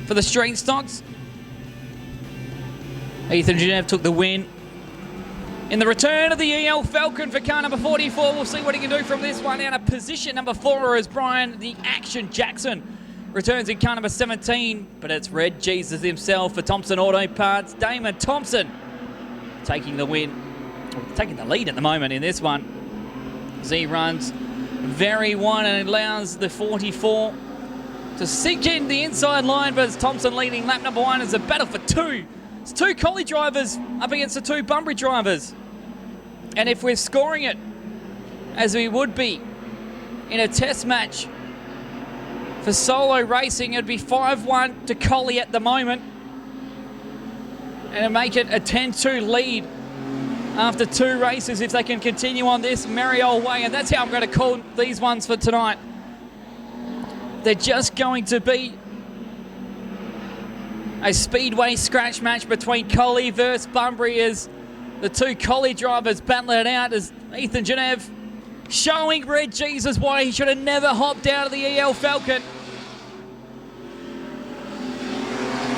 for the straight stocks. Ethan Genev took the win. In the return of the EL Falcon for car number 44, we'll see what he can do from this one. Out of position number 4 is Brian the Action Jackson. Returns in car number 17, but it's Red Jesus himself for Thompson Auto Parts. Damon Thompson taking the win, taking the lead at the moment in this one. As he runs very wide and allows the 44 to sink in the inside line, but it's Thompson leading lap number 1 as a battle for 2. It's 2 Collie drivers up against the 2 Bunbury drivers. And if we're scoring it as we would be in a test match for solo racing, it'd be 5-1 to Collie at the moment. And it'd make it a 10-2 lead after 2 races if they can continue on this merry old way. And that's how I'm going to call these ones for tonight. They're just going to be a Speedway scratch match between Collie versus Bunbury as the 2 Collie drivers battle it out, as Ethan Genev showing Red Jesus why he should have never hopped out of the EL Falcon.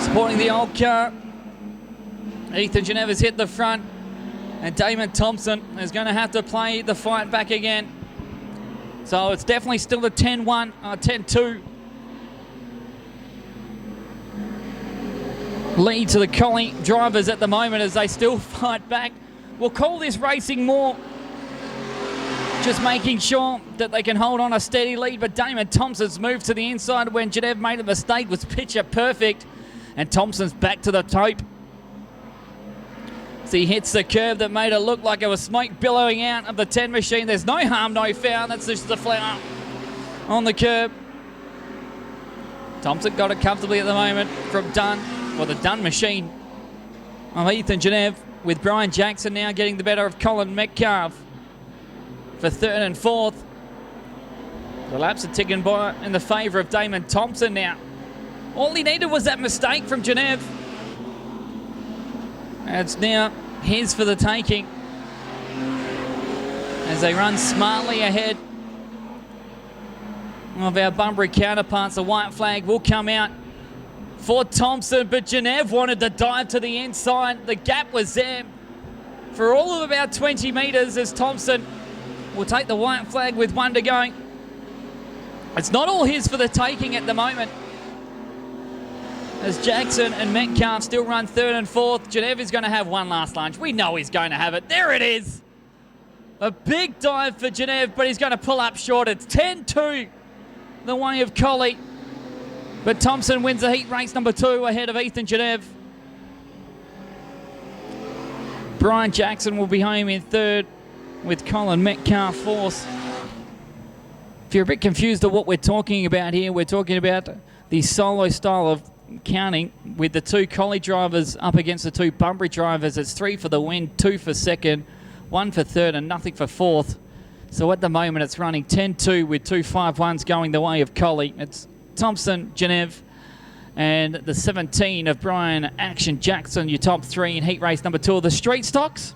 Supporting the old car. Ethan Genev has hit the front, and Damon Thompson is going to have to play the fight back again. So it's definitely still a 10-1, 10-2 lead to the Collie drivers at the moment as they still fight back. We'll call this racing more just making sure that they can hold on a steady lead, but Damon Thompson's moved to the inside when Genev made a mistake, was picture perfect, and Thompson's back to the tope. So he hits the curve that made it look like it was smoke billowing out of the 10 machine. There's no harm, no foul. That's just the flower on the curb. Thompson got it comfortably at the moment from Dunn, or the Dunn machine of Ethan Genev, with Brian Jackson now getting the better of Colin Metcalf for 3rd and 4th. The laps are ticking by in the favour of Damon Thompson now. All he needed was that mistake from Genev. And it's now his for the taking as they run smartly ahead of our Bunbury counterparts. The white flag will come out for Thompson, but Genev wanted to dive to the inside. The gap was there for all of about 20 metres as Thompson will take the white flag with 1 to go. It's not all his for the taking at the moment, as Jackson and Metcalf still run 3rd and 4th. Genev is going to have one last lunge. We know he's going to have it. There it is. A big dive for Genev, but he's going to pull up short. It's 10-2 the way of Collie. But Thompson wins the heat race number 2 ahead of Ethan Genev. Brian Jackson will be home in 3rd with Colin Metcalf 4th. If you're a bit confused of what we're talking about here, we're talking about the solo style of counting with the 2 Collie drivers up against the 2 Bunbury drivers. It's 3 for the win, 2 for 2nd, 1 for 3rd, and nothing for 4th. So at the moment it's running 10-2 with 2 5-1s going the way of Collie. It's Thompson, Genev, and the 17 of Brian Action Jackson, your top 3 in heat race number 2 of the street stocks.